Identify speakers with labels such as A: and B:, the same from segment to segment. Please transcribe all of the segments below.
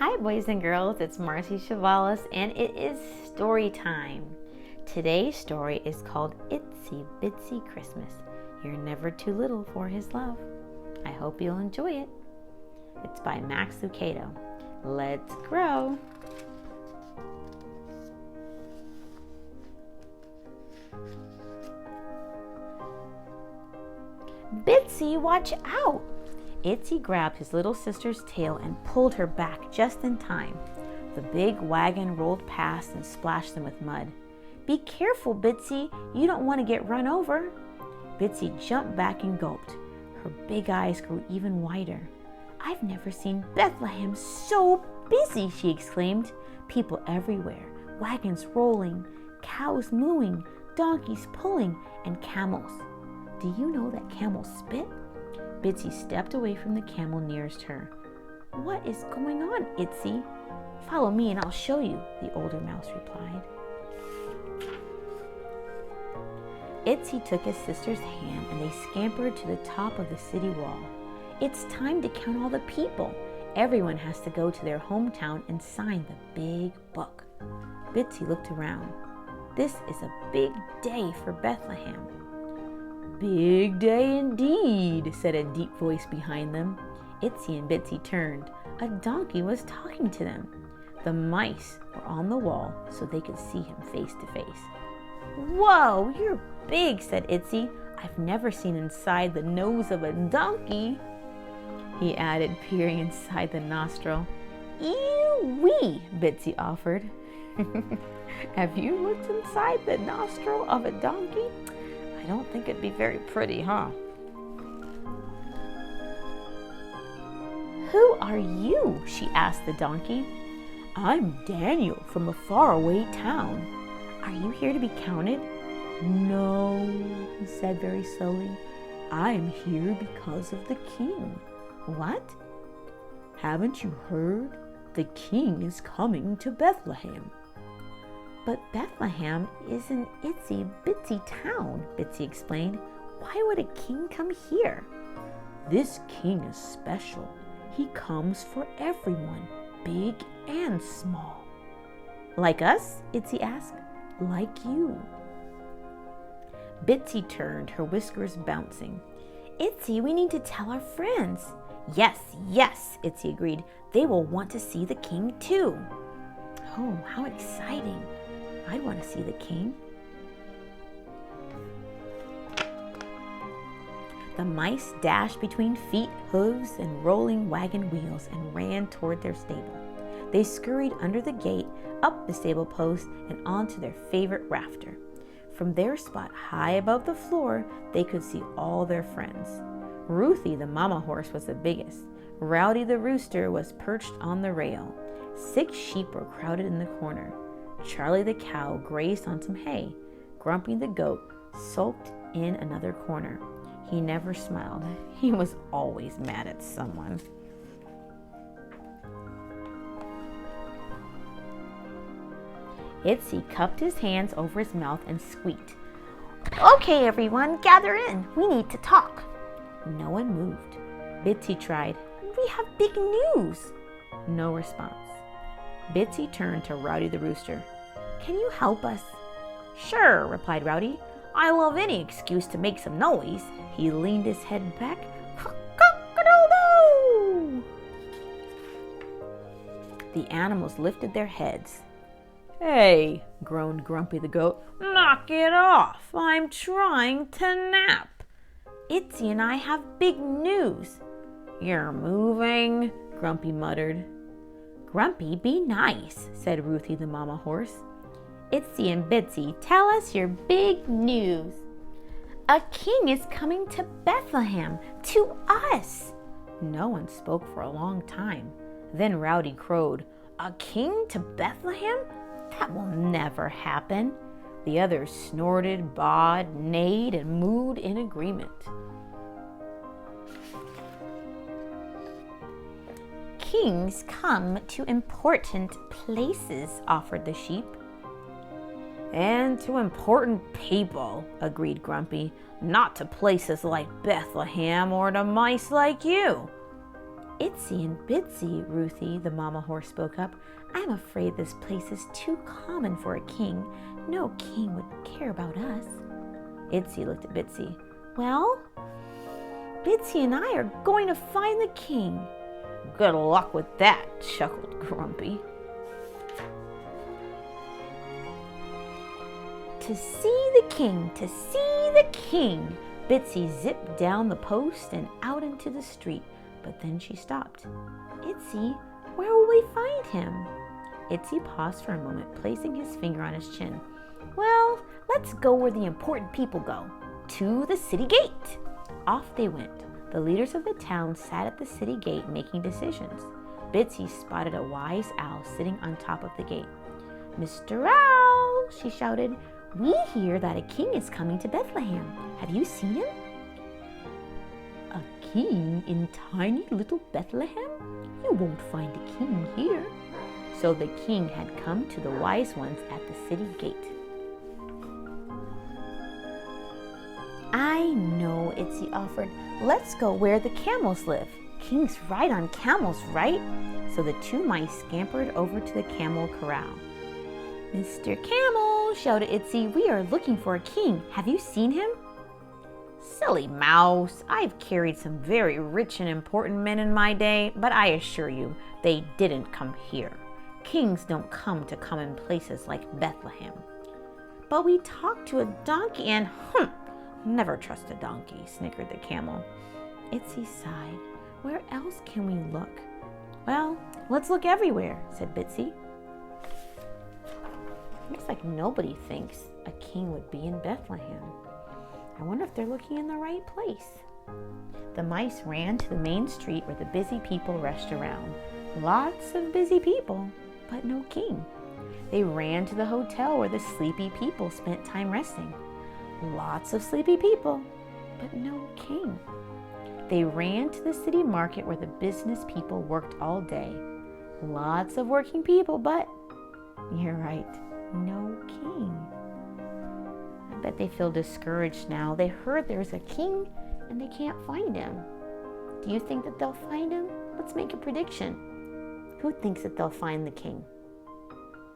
A: Hi boys and girls, it's Marci Chavalas and it is story time. Today's story is called Itsy Bitsy Christmas. You're never too little for his love. I hope you'll enjoy it. It's by Lucado. Let's grow. Bitsy, watch out! Itsy grabbed his little sister's tail and pulled her back just in time. The big wagon rolled past and splashed them with mud. Be careful, Bitsy. You don't want to get run over. Bitsy jumped back and gulped. Her big eyes grew even wider. I've never seen Bethlehem so busy, she exclaimed. People everywhere, wagons rolling, cows mooing, donkeys pulling, and camels. Do you know that camels spit? Bitsy stepped away from the camel nearest her. What is going on, Itsy? Follow me and I'll show you, the older mouse replied. Itsy took his sister's hand and they scampered to the top of the city wall. It's time to count all the people. Everyone has to go to their hometown and sign the big book. Bitsy looked around. This is a big day for Bethlehem. Big day indeed, said a deep voice behind them. Itsy and Bitsy turned. A donkey was talking to them. The mice were on the wall so they could see him face to face. Whoa, you're big, said Itsy. I've never seen inside the nose of a donkey, he added, peering inside the nostril. Ew-wee, Bitsy offered. Have you looked inside the nostril of a donkey? I don't think it'd be very pretty, huh? Who are you? She asked the donkey. I'm Daniel from a faraway town. Are you here to be counted? No, he said very slowly. I'm here because of the king. What? Haven't you heard? The king is coming to Bethlehem. But Bethlehem is an itsy bitsy town, Bitsy explained. Why would a king come here? This king is special. He comes for everyone, big and small. Like us? Itsy asked. Like you. Bitsy turned, her whiskers bouncing. Itsy, we need to tell our friends. Yes, Itsy agreed. They will want to see the king too. Oh, how exciting. I'd want to see the king. The mice dashed between feet, hooves, and rolling wagon wheels and ran toward their stable. They scurried under the gate, up the stable post, and onto their favorite rafter. From their spot high above the floor, they could see all their friends. Ruthie, the mama horse, was the biggest. Rowdy the rooster was perched on the rail. 6 sheep were crowded in the corner. Charlie the cow grazed on some hay. Grumpy the goat sulked in another corner. He never smiled. He was always mad at someone. Itsy cupped his hands over his mouth and squeaked. Okay, everyone, gather in. We need to talk. No one moved. Bitsy tried. We have big news. No response. Bitsy turned to Rowdy the rooster. Can you help us? Sure, replied Rowdy. I love any excuse to make some noise. He leaned his head back. Cock-a-doodle-doo! The animals lifted their heads. Hey, groaned Grumpy the goat. Knock it off. I'm trying to nap. Itsy and I have big news. You're moving, Grumpy muttered. Grumpy, be nice, said Ruthie the mama horse. Itsy and Bitsy, tell us your big news. A king is coming to Bethlehem, to us. No one spoke for a long time. Then Rowdy crowed, A king to Bethlehem? That will never happen. The others snorted, bawed, neighed, and mooed in agreement. Kings come to important places, offered the sheep. And to important people, agreed Grumpy, not to places like Bethlehem or to mice like you. Itsy and Bitsy, Ruthie, the mama horse, spoke up. I'm afraid this place is too common for a king. No king would care about us. Itsy looked at Bitsy. Well, Bitsy and I are going to find the king. Good luck with that, chuckled Grumpy. To see the king, to see the king. Bitsy zipped down the post and out into the street, but then she stopped. Itsy, where will we find him? Itsy paused for a moment, placing his finger on his chin. Well, let's go where the important people go, to the city gate. Off they went. The leaders of the town sat at the city gate making decisions. Bitsy spotted a wise owl sitting on top of the gate. Mr. Owl, she shouted, we hear that a king is coming to Bethlehem. Have you seen him? A king in tiny little Bethlehem? You won't find a king here. So the king had come to the wise ones at the city gate. I know, Itsy offered. Let's go where the camels live. Kings ride on camels, right? So the two mice scampered over to the camel corral. Mr. Camel, shouted Itsy, we are looking for a king. Have you seen him? Silly mouse, I've carried some very rich and important men in my day, but I assure you, they didn't come here. Kings don't come to common places like Bethlehem. But we talked to a donkey and, never trust a donkey, snickered the camel. Itsy sighed. Where else can we look? Well, let's look everywhere, said Bitsy. Looks like nobody thinks a king would be in Bethlehem. I wonder if they're looking in the right place. The mice ran to the main street where the busy people rushed around. Lots of busy people, but no king. They ran to the hotel where the sleepy people spent time resting. Lots of sleepy people, but no king. They ran to the city market where the business people worked all day. Lots of working people, but you're right, no king. I bet they feel discouraged now. They heard there's a king and they can't find him. Do you think that they'll find him? Let's make a prediction. Who thinks that they'll find the king?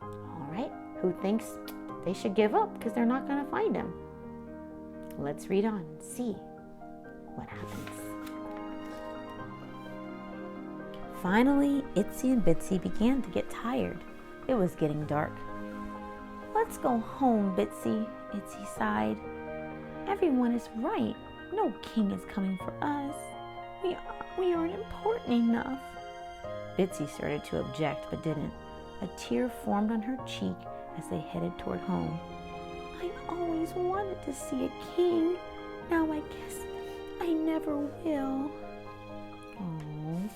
A: All right, who thinks they should give up because they're not going to find him? Let's read on and see what happens. Finally, Itsy and Bitsy began to get tired. It was getting dark. Let's go home, Bitsy, Itsy sighed. Everyone is right. No king is coming for us. We aren't important enough. Bitsy started to object, but didn't. A tear formed on her cheek as they headed toward home. I always wanted to see a king. Now I guess I never will. Aww.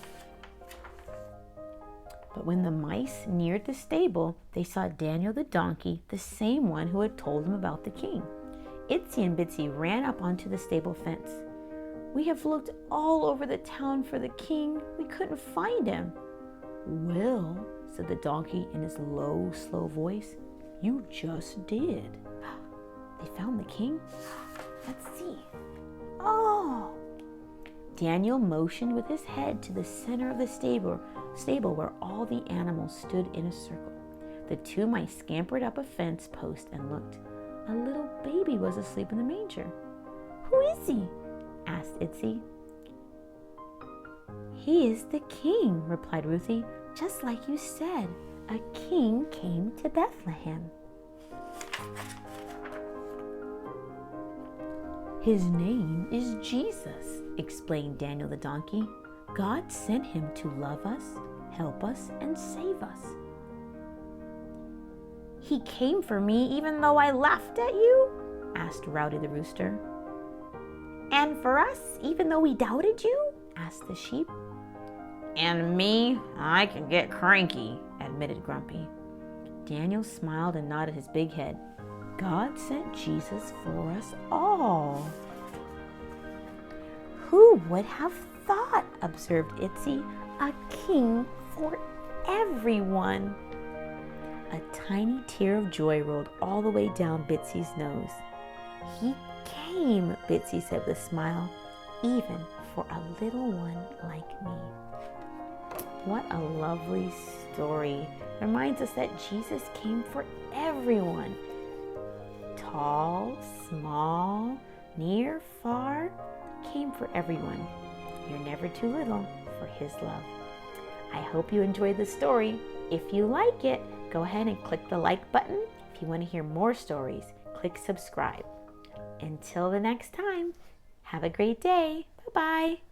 A: But when the mice neared the stable, they saw Daniel the donkey, the same one who had told them about the king. Itsy and Bitsy ran up onto the stable fence. We have looked all over the town for the king. We couldn't find him. Well, said the donkey in his low, slow voice, you just did. They found the king? Let's see. Oh! Daniel motioned with his head to the center of the stable where all the animals stood in a circle. The two mice scampered up a fence post and looked. A little baby was asleep in the manger. Who is he? Asked Itsy. He is the king, replied Ruthie. Just like you said, a king came to Bethlehem. His name is Jesus, explained Daniel the donkey. God sent him to love us, help us, and save us. He came for me even though I laughed at you? Asked Rowdy the rooster. And for us, even though we doubted you? Asked the sheep. And me, I can get cranky, admitted Grumpy. Daniel smiled and nodded his big head. God sent Jesus for us all. Who would have thought, observed Itsy, a king for everyone? A tiny tear of joy rolled all the way down Bitsy's nose. He came, Bitsy said with a smile, even for a little one like me. What a lovely story. It reminds us that Jesus came for everyone. Tall, small, near, far, came for everyone. You're never too little for his love. I hope you enjoyed the story. If you like it, go ahead and click the like button. If you want to hear more stories, click subscribe. Until the next time, have a great day. Bye-bye.